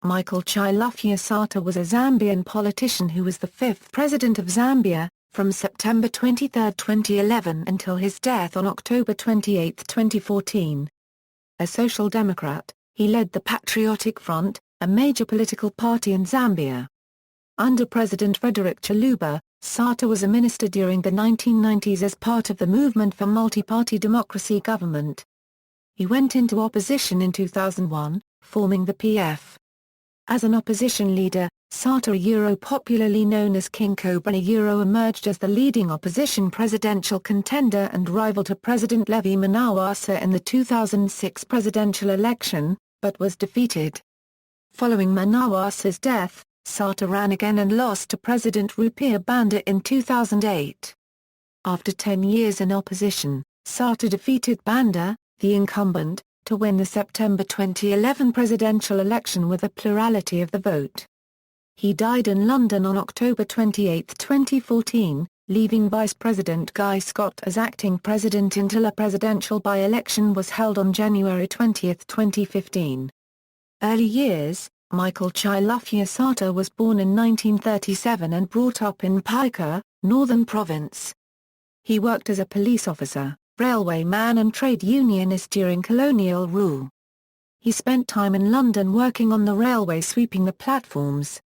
Michael Chilufya Sata was a Zambian politician who was the fifth President of Zambia, from September 23, 2011 until his death on October 28, 2014. A social democrat, he led the Patriotic Front, a major political party in Zambia. Under President Frederick Chiluba, Sata was a minister during the 1990s as part of the movement for Multiparty Democracy government. He went into opposition in 2001, forming the PF. As an opposition leader, Sata popularly known as King Cobra emerged as the leading opposition presidential contender and rival to President Levy Mwanawasa in the 2006 presidential election, but was defeated. Following Mwanawasa's death, Sata ran again and lost to President Rupiah Banda in 2008. After 10 years in opposition, Sata defeated Banda, the incumbent, to win the September 2011 presidential election with a plurality of the vote. He died in London on October 28, 2014, leaving Vice President Guy Scott as acting president until a presidential by-election was held on January 20, 2015. Early years: Michael Chilufya Sata was born in 1937 and brought up in Paika, Northern Province. He worked as a police officer, railwayman and trade unionist during colonial rule. He spent time in London working on the railway, sweeping the platforms.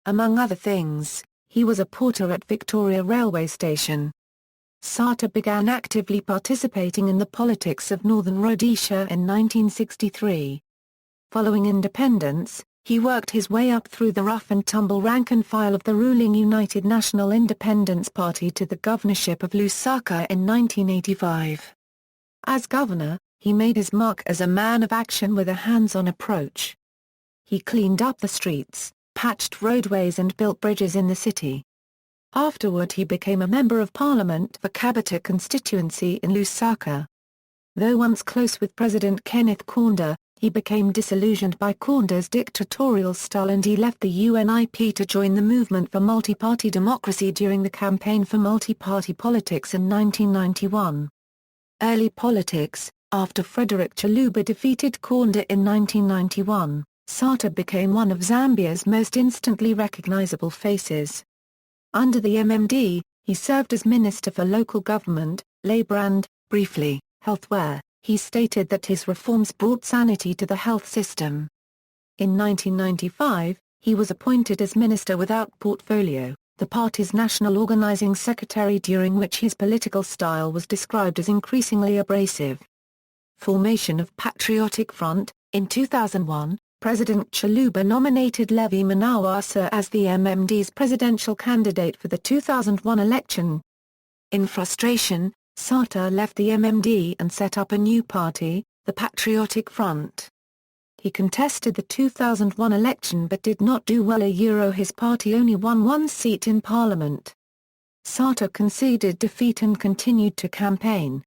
Among other things, he was a porter at Victoria Railway Station. Sata began actively participating in the politics of Northern Rhodesia in 1963. Following independence, he worked his way up through the rough-and-tumble rank-and-file of the ruling United National Independence Party to the governorship of Lusaka in 1985. As governor, he made his mark as a man of action with a hands-on approach. He cleaned up the streets, patched roadways and built bridges in the city. Afterward he became a Member of Parliament for Kabata constituency in Lusaka. Though once close with President Kenneth Kaunda, he became disillusioned by Kaunda's dictatorial style and he left the UNIP to join the movement for Multiparty Democracy during the campaign for multi-party politics in 1991. Early politics: after Frederick Chiluba defeated Kaunda in 1991, Sata became one of Zambia's most instantly recognizable faces. Under the MMD, he served as Minister for Local Government, Labour and, briefly, Health, where he stated that his reforms brought sanity to the health system. In 1995, he was appointed as Minister without Portfolio, the party's national organizing secretary, during which his political style was described as increasingly abrasive. Formation of Patriotic Front: in 2001, President Chiluba nominated Levy Mwanawasa as the MMD's presidential candidate for the 2001 election. In frustration, Sata left the MMD and set up a new party, the Patriotic Front. He contested the 2001 election but did not do well. His party only won one seat in Parliament. Sata conceded defeat and continued to campaign.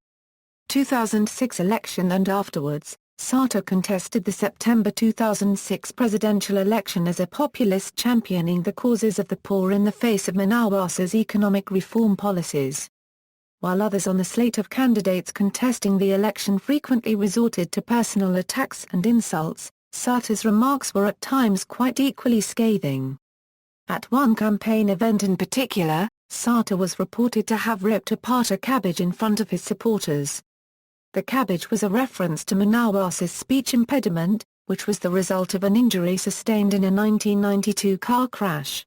2006 election and afterwards, Sata contested the September 2006 presidential election as a populist, championing the causes of the poor in the face of Mwanawasa's economic reform policies. While others on the slate of candidates contesting the election frequently resorted to personal attacks and insults, Sata's remarks were at times quite equally scathing. At one campaign event in particular, Sata was reported to have ripped apart a cabbage in front of his supporters. The cabbage was a reference to Mwanawasa's speech impediment, which was the result of an injury sustained in a 1992 car crash.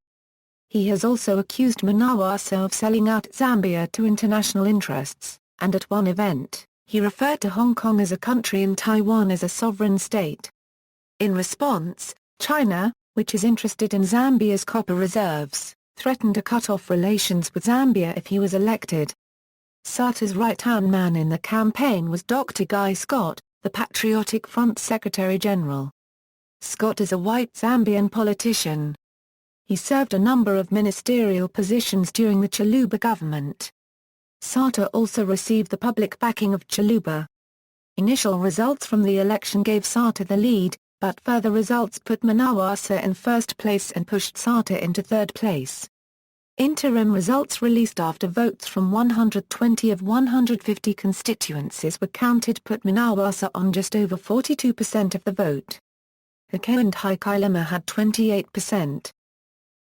He has also accused Mwanawasa of selling out Zambia to international interests, and at one event, he referred to Hong Kong as a country and Taiwan as a sovereign state. In response, China, which is interested in Zambia's copper reserves, threatened to cut off relations with Zambia if he was elected. Sata's right-hand man in the campaign was Dr. Guy Scott, the Patriotic Front Secretary-General. Scott is a white Zambian politician. He served a number of ministerial positions during the Chiluba government. Sata also received the public backing of Chiluba. Initial results from the election gave Sata the lead, but further results put Mwanawasa in first place and pushed Sata into third place. Interim results released after votes from 120 of 150 constituencies were counted put Mwanawasa on just over 42% of the vote. Hakainde Hichilema had 28%.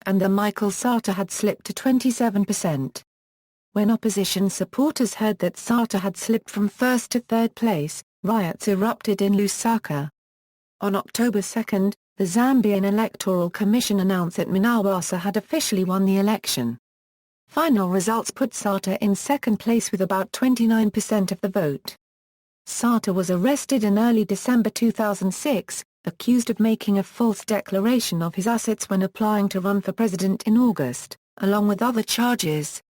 And the Michael Sata had slipped to 27%. When opposition supporters heard that Sata had slipped from first to third place, riots erupted in Lusaka. On October 2, the Zambian Electoral Commission announced that Mwanawasa had officially won the election. Final results put Sata in second place with about 29% of the vote. Sata was arrested in early December 2006, accused of making a false declaration of his assets when applying to run for president in August, along with other charges.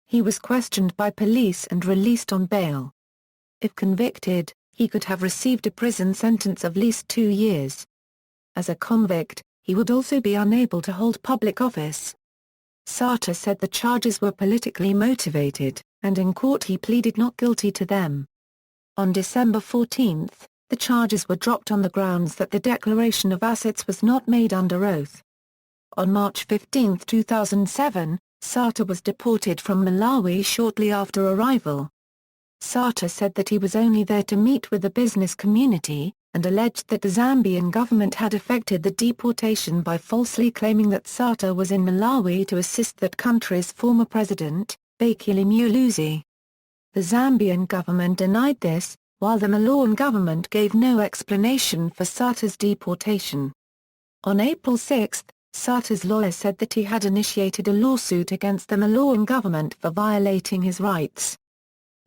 He was questioned by police and released on bail. If convicted, he could have received a prison sentence of at least 2 years. As a convict, he would also be unable to hold public office. Sata said the charges were politically motivated, and in court he pleaded not guilty to them. On December 14, the charges were dropped on the grounds that the declaration of assets was not made under oath. On March 15, 2007, Sata was deported from Malawi shortly after arrival. Sata said that he was only there to meet with the business community, and alleged that the Zambian government had effected the deportation by falsely claiming that Sata was in Malawi to assist that country's former president, Bakile Muluzi. The Zambian government denied this, while the Malawian government gave no explanation for Sata's deportation. On April 6, Sata's lawyer said that he had initiated a lawsuit against the Malawian government for violating his rights.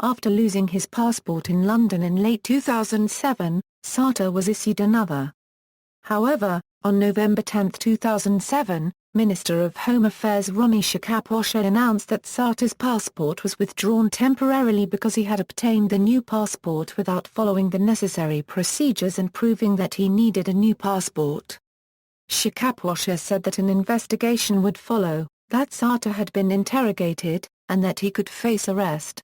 After losing his passport in London in late 2007, Sata was issued another. However, on November 10, 2007, Minister of Home Affairs Ronnie Shakaposha announced that Sata's passport was withdrawn temporarily because he had obtained the new passport without following the necessary procedures and proving that he needed a new passport. Shakaposha said that an investigation would follow, that Sata had been interrogated, and that he could face arrest.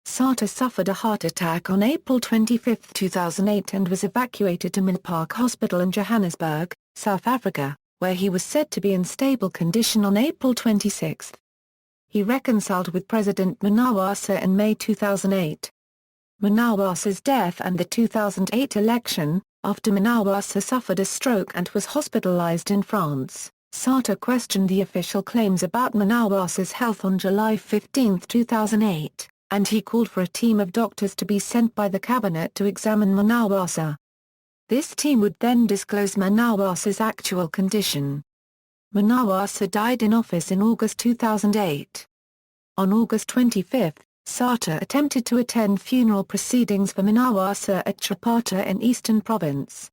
Sata suffered a heart attack on April 25, 2008 and was evacuated to Milpark Hospital in Johannesburg, South Africa, where he was said to be in stable condition on April 26. He reconciled with President Mwanawasa in May 2008. Mwanawasa's death and the 2008 election, after Mwanawasa suffered a stroke and was hospitalized in France, Sata questioned the official claims about Mwanawasa's health on July 15, 2008. And he called for a team of doctors to be sent by the cabinet to examine Mwanawasa. This team would then disclose Mwanawasa's actual condition. Mwanawasa died in office in August 2008. On August 25, Sata attempted to attend funeral proceedings for Mwanawasa at Chipata in Eastern Province.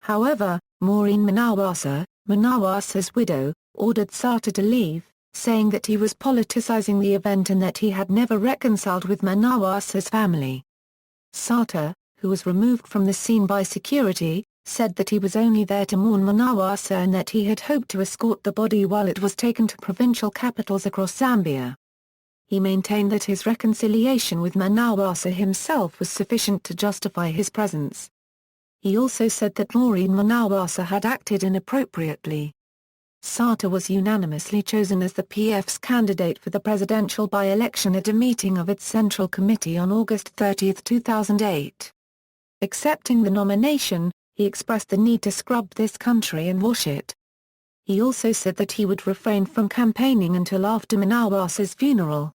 However, Maureen Mwanawasa, Mwanawasa's widow, ordered Sata to leave, saying that he was politicizing the event and that he had never reconciled with Mwanawasa's family. Sata, who was removed from the scene by security, said that he was only there to mourn Mwanawasa and that he had hoped to escort the body while it was taken to provincial capitals across Zambia. He maintained that his reconciliation with Mwanawasa himself was sufficient to justify his presence. He also said that Maureen Mwanawasa had acted inappropriately. Sata was unanimously chosen as the PF's candidate for the presidential by-election at a meeting of its Central Committee on August 30, 2008. Accepting the nomination, he expressed the need to scrub this country and wash it. He also said that he would refrain from campaigning until after Mwanawasa's funeral.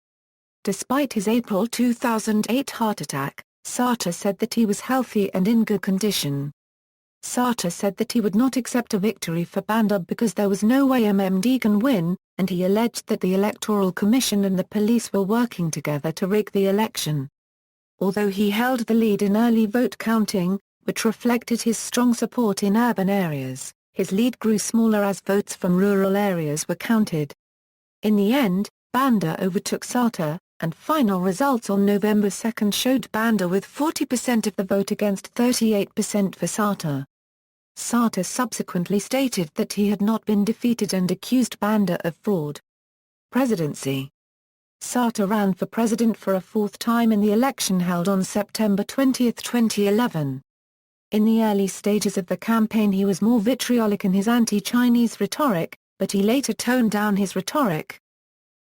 Despite his April 2008 heart attack, Sata said that he was healthy and in good condition. Sata said that he would not accept a victory for Banda because there was no way MMD can win, and he alleged that the Electoral Commission and the police were working together to rig the election. Although he held the lead in early vote counting, which reflected his strong support in urban areas, his lead grew smaller as votes from rural areas were counted. In the end, Banda overtook Sata, and final results on November 2 showed Banda with 40% of the vote against 38% for Sata. Sata subsequently stated that he had not been defeated and accused Banda of fraud. Presidency. Sata ran for president for a fourth time in the election held on September 20, 2011. In the early stages of the campaign he was more vitriolic in his anti-Chinese rhetoric, but he later toned down his rhetoric.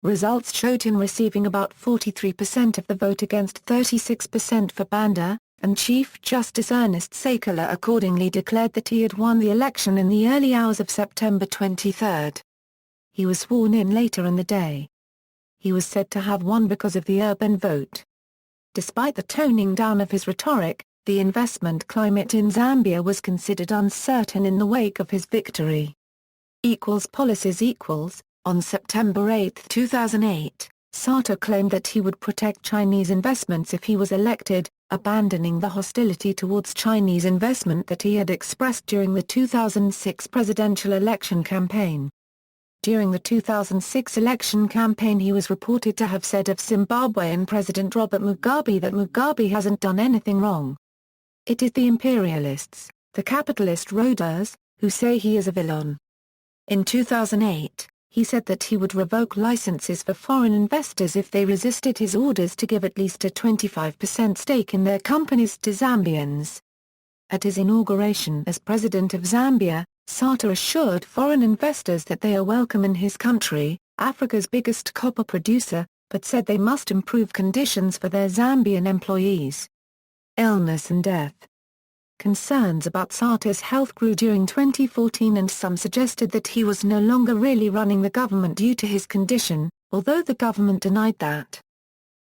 Results showed him receiving about 43% of the vote against 36% for Banda, and Chief Justice Ernest Sakala accordingly declared that he had won the election in the early hours of September 23. He was sworn in later in the day. He was said to have won because of the urban vote. Despite the toning down of his rhetoric, the investment climate in Zambia was considered uncertain in the wake of his victory. Policies. On September 8, 2008, Sata claimed that he would protect Chinese investments if he was elected, abandoning the hostility towards Chinese investment that he had expressed during the 2006 presidential election campaign. During the 2006 election campaign he was reported to have said of Zimbabwean President Robert Mugabe that Mugabe hasn't done anything wrong. It is the imperialists, the capitalist roaders, who say he is a villain. In 2008, he said that he would revoke licenses for foreign investors if they resisted his orders to give at least a 25% stake in their companies to Zambians. At his inauguration as President of Zambia, Sata assured foreign investors that they are welcome in his country, Africa's biggest copper producer, but said they must improve conditions for their Zambian employees. Illness and death. Concerns about Sata's health grew during 2014 and some suggested that he was no longer really running the government due to his condition, although the government denied that.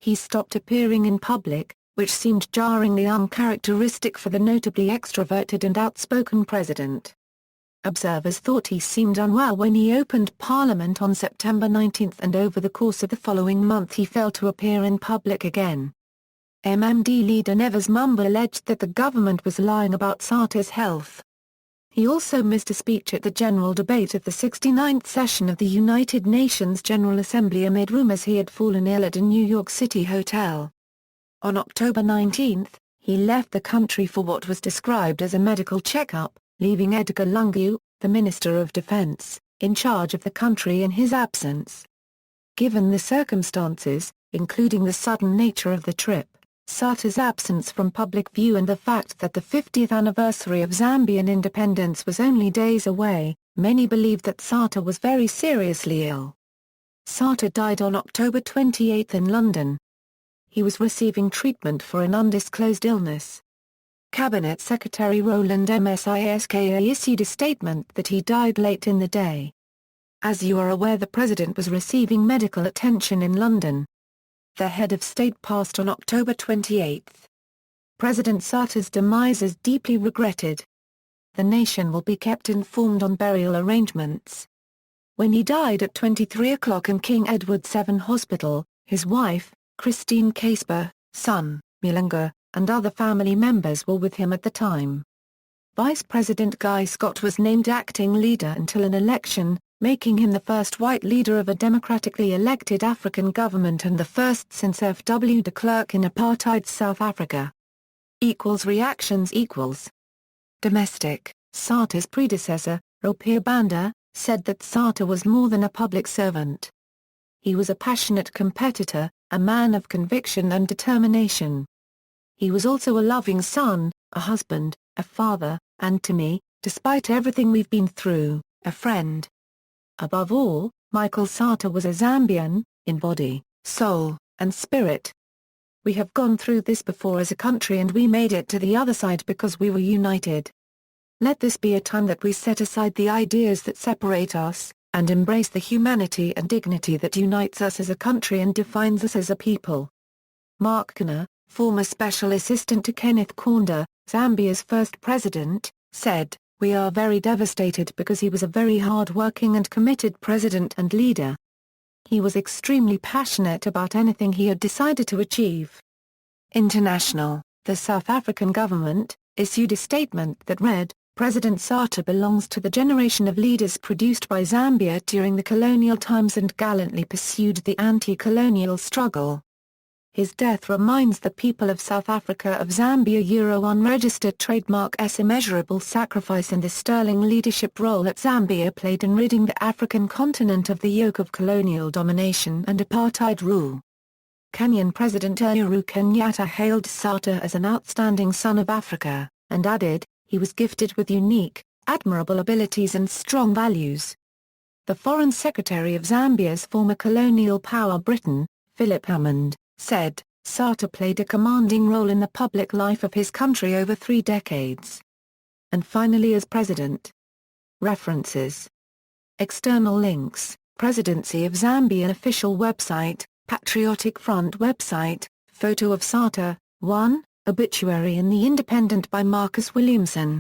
He stopped appearing in public, which seemed jarringly uncharacteristic for the notably extroverted and outspoken president. Observers thought he seemed unwell when he opened Parliament on September 19 and over the course of the following month he failed to appear in public again. MMD leader Nevers Mumba alleged that the government was lying about Sata's health. He also missed a speech at the general debate of the 69th session of the United Nations General Assembly amid rumors he had fallen ill at a New York City hotel. On October 19, he left the country for what was described as a medical checkup, leaving Edgar Lungu, the Minister of Defense, in charge of the country in his absence. Given the circumstances, including the sudden nature of the trip, Sata's absence from public view and the fact that the 50th anniversary of Zambian independence was only days away, many believed that Sata was very seriously ill. Sata died on October 28 in London. He was receiving treatment for an undisclosed illness. Cabinet Secretary Roland Msiska issued a statement that he died late in the day. As you are aware, the president was receiving medical attention in London. The head of state passed on October 28. President Sata's demise is deeply regretted. The nation will be kept informed on burial arrangements. When he died at 23 o'clock in King Edward VII Hospital, his wife, Christine Casper, son, Mulanga, and other family members were with him at the time. Vice President Guy Scott was named acting leader until an election, making him the first white leader of a democratically elected African government and the first since F.W. de Klerk in apartheid South Africa. Reactions. Domestic. Sata's predecessor, Rupiah Banda, said that Sata was more than a public servant. He was a passionate competitor, a man of conviction and determination. He was also a loving son, a husband, a father, and to me, despite everything we've been through, a friend. Above all, Michael Sata was a Zambian, in body, soul, and spirit. We have gone through this before as a country and we made it to the other side because we were united. Let this be a time that we set aside the ideas that separate us, and embrace the humanity and dignity that unites us as a country and defines us as a people. Mark Kana, former Special Assistant to Kenneth Kaunda, Zambia's first president, said, "We are very devastated because he was a very hard-working and committed president and leader. He was extremely passionate about anything he had decided to achieve." International. The South African government issued a statement that read, "President Sata belongs to the generation of leaders produced by Zambia during the colonial times and gallantly pursued the anti-colonial struggle. His death reminds the people of South Africa of Zambia unregistered trademark's immeasurable sacrifice and the sterling leadership role that Zambia played in ridding the African continent of the yoke of colonial domination and apartheid rule." Kenyan President Uhuru Kenyatta hailed Sata as an outstanding son of Africa, and added, "He was gifted with unique, admirable abilities and strong values." The Foreign Secretary of Zambia's former colonial power Britain, Philip Hammond, said, Sata played a commanding role in the public life of his country over 3 decades. And finally as president. References. External links: Presidency of Zambia official website, Patriotic Front website, photo of Sata, 1, obituary in The Independent by Marcus Williamson.